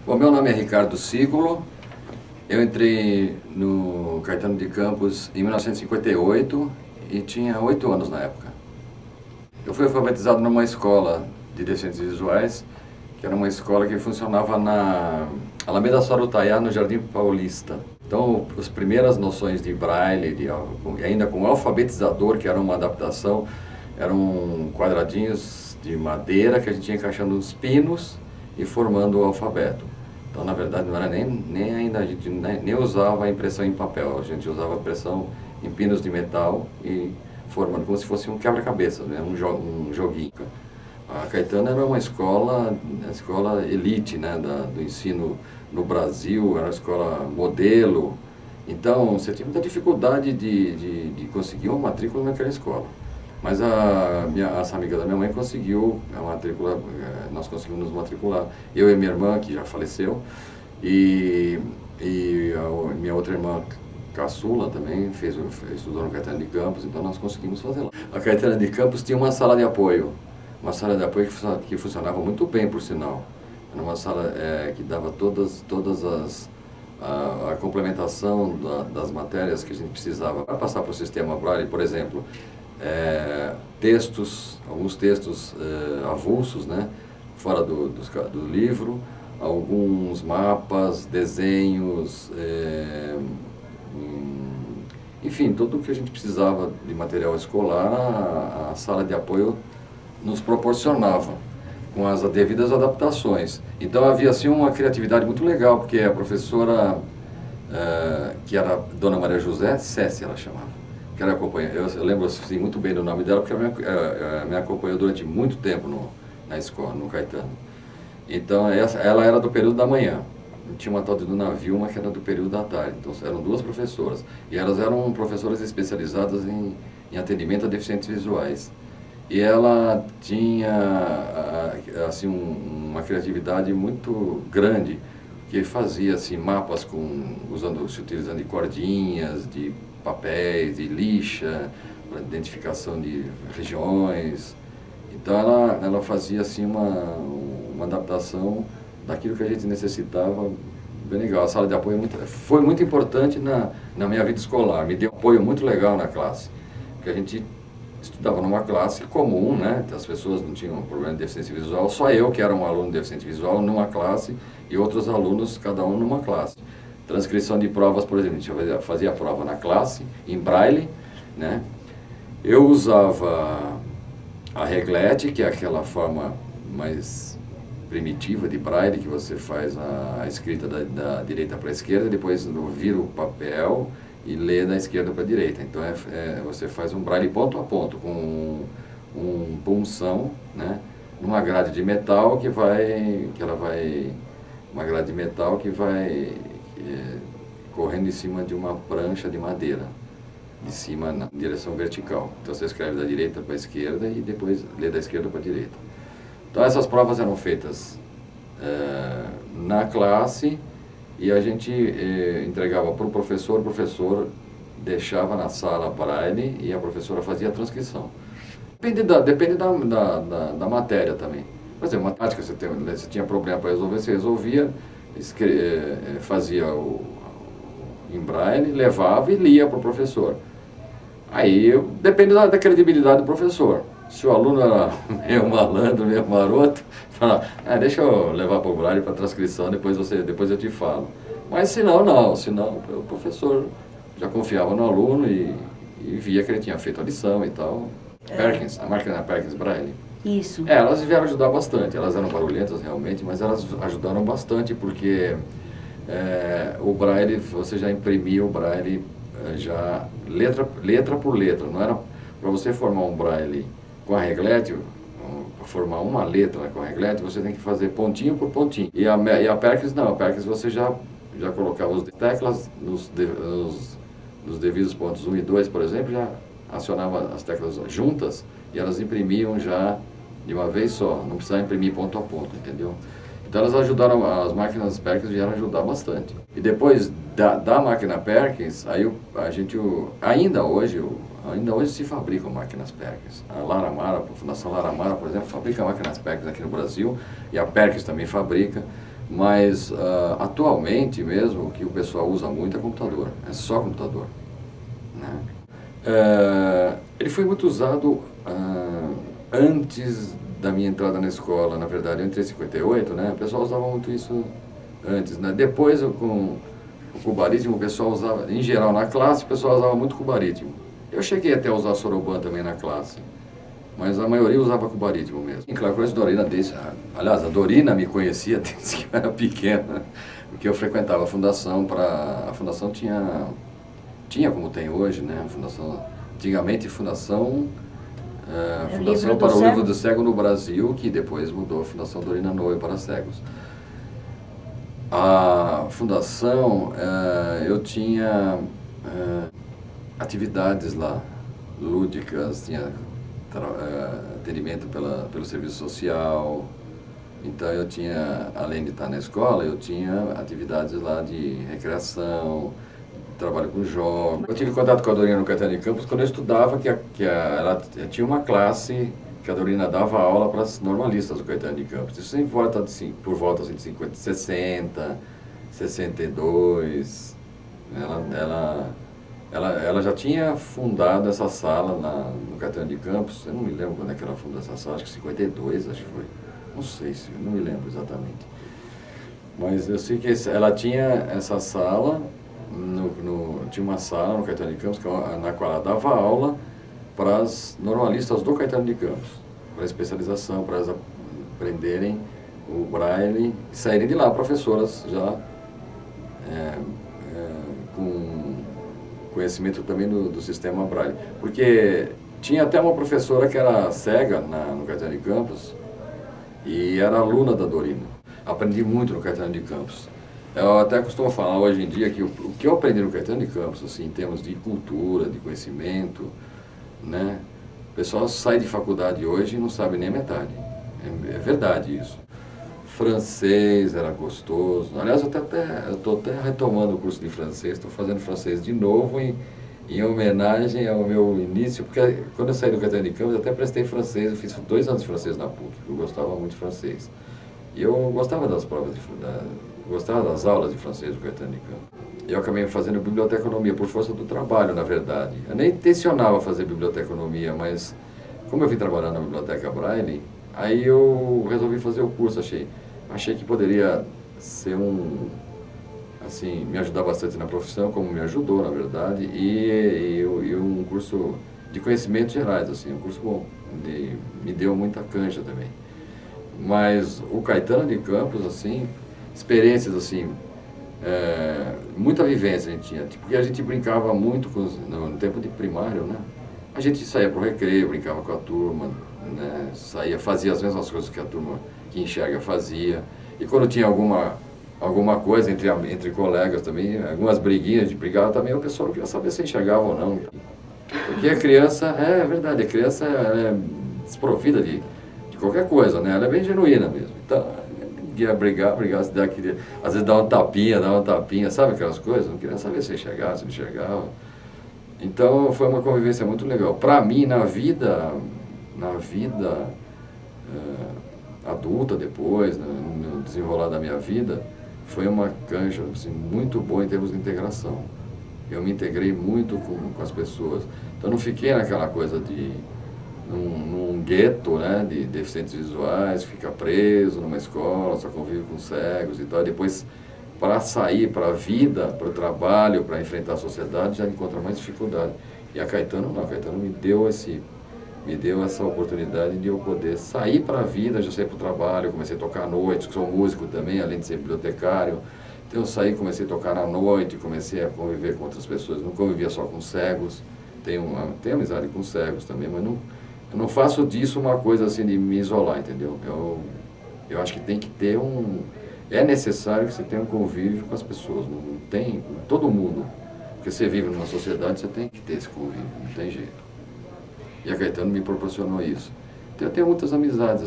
Bom, meu nome é Ricardo Cicolo. Eu entrei no Caetano de Campos em 1958 e tinha 8 anos na época. Eu fui alfabetizado numa escola de deficientes visuais, que era uma escola que funcionava na Alameda Sarutaiá, no Jardim Paulista. Então, as primeiras noções de braille, ainda com alfabetizador, que era uma adaptação, eram quadradinhos de madeira que a gente ia encaixando nos pinos e formando o alfabeto. Então, na verdade, não era nem ainda, a gente nem usava a impressão em papel, a gente usava a impressão em pinos de metal e formando como se fosse um quebra-cabeça, né? um joguinho. A Caetano era uma escola elite, né? do ensino no Brasil, era uma escola modelo. Então, você tinha muita dificuldade de conseguir uma matrícula naquela escola. Mas essa amiga da minha mãe conseguiu a matrícula, nós conseguimos nos matricular. Eu e minha irmã, que já faleceu, e a minha outra irmã caçula também estudou no Caetano de Campos, então nós conseguimos fazer lá. A Caetano de Campos tinha uma sala de apoio que funcionava muito bem, por sinal. Era uma sala que dava a complementação das matérias que a gente precisava para passar para o sistema Braille, por exemplo, alguns textos avulsos, né, fora do livro, alguns mapas, desenhos, enfim, tudo o que a gente precisava de material escolar, a sala de apoio nos proporcionava, com as devidas adaptações. Então havia assim uma criatividade muito legal, porque a professora, que era Dona Maria José Cécia, ela chamava, que ela eu lembro assim, muito bem do nome dela, porque ela me acompanhou durante muito tempo na escola, no Caetano. Então ela era do período da manhã. Tinha uma tal de Dona Vilma, que era do período da tarde. Então eram duas professoras. E elas eram professoras especializadas em atendimento a deficientes visuais. E ela tinha assim, uma criatividade muito grande, que fazia assim, mapas se utilizando de cordinhas, de papéis, de lixa, para identificação de regiões. Então ela fazia assim, uma adaptação daquilo que a gente necessitava, bem legal. A sala de apoio foi muito importante na minha vida escolar, me deu um apoio muito legal na classe, porque a gente estudava numa classe comum, né? As pessoas não tinham problema de deficiência visual, só eu que era um aluno deficiente visual numa classe e outros alunos, cada um numa classe. Transcrição de provas, por exemplo, a gente fazia a prova na classe, em braille, né? Eu usava a reglete, que é aquela forma mais primitiva de braille, que você faz a escrita da direita para a esquerda, depois vira o papel e lê da esquerda para a direita. Então você faz um braille ponto a ponto, com um punção, né, numa grade de metal uma grade de metal que vai correndo em cima de uma prancha de madeira, de cima na direção vertical. Então você escreve da direita para a esquerda e depois lê da esquerda para a direita. Então essas provas eram feitas na classe e a gente entregava para o professor deixava na sala braille e a professora fazia a transcrição. Depende da matéria também. Por exemplo, matemática, você tinha problema para resolver, você resolvia, fazia em braille, levava e lia para o professor. Aí depende da credibilidade do professor. Se o aluno era meio malandro, meio maroto, fala, deixa eu levar para o braille para transcrição, depois eu te falo. Mas senão o professor já confiava no aluno e via que ele tinha feito a lição e tal. Perkins, a máquina Perkins Braille. Isso. Elas vieram ajudar bastante, elas eram barulhentas realmente, mas elas ajudaram bastante porque o braille, você já imprimia o braille já letra por letra, não era para você formar um braille com a reglete, para formar uma letra com a reglete, você tem que fazer pontinho por pontinho. E a Perkins não, a Perkins você já colocava as teclas nos devidos pontos 1 e 2, por exemplo, já acionava as teclas juntas e elas imprimiam já de uma vez só, não precisava imprimir ponto a ponto, entendeu? Então elas ajudaram, as máquinas Perkins vieram ajudar bastante. E depois da máquina Perkins, aí ainda hoje se fabricam máquinas Perkins. A Fundação Laramara, por exemplo, fabrica máquinas Perkins aqui no Brasil, e a Perkins também fabrica. Mas atualmente mesmo o que o pessoal usa muito é computador, é só computador, né? Ele foi muito usado antes da minha entrada na escola, na verdade. Eu entrei em 58, né? O pessoal usava muito isso antes, né? Depois, com o cubaritmo, o pessoal usava, em geral na classe, o pessoal usava muito cubaritmo. Eu cheguei até a usar soroban também na classe, mas a maioria usava cubaritmo mesmo. E claro, eu conheço a Dorina desde... Aliás, a Dorina me conhecia desde que eu era pequena, porque eu frequentava a fundação para... A fundação tinha como tem hoje, né? A fundação, antigamente, Fundação para o Livro do Cego no Brasil, que depois mudou a Fundação Dorina Noe para cegos. A fundação, eu tinha atividades lá, lúdicas, tinha atendimento pelo serviço social. Então eu tinha, além de estar na escola, eu tinha atividades lá de recreação, trabalho com jogos. Eu tive contato com a Dorina no Caetano de Campos quando eu estudava, ela tinha uma classe que a Dorina dava aula para as normalistas do Caetano de Campos. Isso por volta assim, de 50, 60, 62. Ela já tinha fundado essa sala no Caetano de Campos. Eu não me lembro quando é que ela fundou essa sala, acho que 52, acho que foi. Não sei, não me lembro exatamente. Mas eu sei que ela tinha essa sala, tinha uma sala no Caetano de Campos na qual ela dava aula para as normalistas do Caetano de Campos, para especialização, para elas aprenderem o braille e saírem de lá professoras já com conhecimento também do sistema braille. Porque tinha até uma professora que era cega no Caetano de Campos e era aluna da Dorina. Aprendi muito no Caetano de Campos. Eu até costumo falar hoje em dia que o que eu aprendi no Caetano de Campos, assim, em termos de cultura, de conhecimento, né? O pessoal sai de faculdade hoje e não sabe nem a metade. É verdade isso. Francês era gostoso. Aliás, eu estou até retomando o curso de francês, estou fazendo francês de novo em homenagem ao meu início, porque quando eu saí do Caetano de Campos, eu até prestei francês, eu fiz 2 anos de francês na PUC, eu gostava muito de francês. E eu gostava das provas, gostava das aulas de francês do Caetano de Campos. Eu acabei fazendo biblioteconomia por força do trabalho, na verdade. Eu nem intencionava fazer biblioteconomia, mas como eu vim trabalhar na Biblioteca Braille, aí eu resolvi fazer o curso. Achei que poderia ser assim, me ajudar bastante na profissão, como me ajudou, na verdade, e um curso de conhecimentos gerais, assim, um curso bom, me deu muita cancha também. Mas o Caetano de Campos, assim, experiências, assim, muita vivência a gente tinha, porque a gente brincava muito no tempo de primário, né? A gente saía para o recreio, brincava com a turma, né? Fazia as mesmas coisas que a turma que enxerga fazia. E quando tinha alguma coisa entre colegas também, algumas briguinhas de brigar também, o pessoal não queria saber se enxergava ou não. Porque a criança, é verdade, a criança é desprovida de qualquer coisa, né? Ela é bem genuína mesmo. Então, ia brigar, se der, às vezes dá uma tapinha, sabe aquelas coisas? Não queria saber se enxergava, se não enxergava. Então, foi uma convivência muito legal. Para mim, na vida adulta depois, no desenrolar da minha vida, foi uma cancha assim, muito boa em termos de integração. Eu me integrei muito com as pessoas. Então, não fiquei naquela coisa de num gueto, né, de deficientes visuais, fica preso numa escola, só convive com cegos e tal. E depois, para sair para a vida, para o trabalho, para enfrentar a sociedade, já encontra mais dificuldade. E a Caetano não, a Caetano me deu essa oportunidade de eu poder sair para a vida, já saí para o trabalho, comecei a tocar à noite, sou músico também, além de ser bibliotecário. Então eu saí, comecei a tocar à noite, comecei a conviver com outras pessoas, não convivia só com cegos, tenho amizade com cegos também, mas eu não faço disso uma coisa assim de me isolar, entendeu? Eu acho que tem que ter é necessário que você tenha um convívio com as pessoas, não tem, todo mundo, porque você vive numa sociedade, você tem que ter esse convívio, não tem jeito. E a Caetano me proporcionou isso. Então, eu tenho muitas amizades.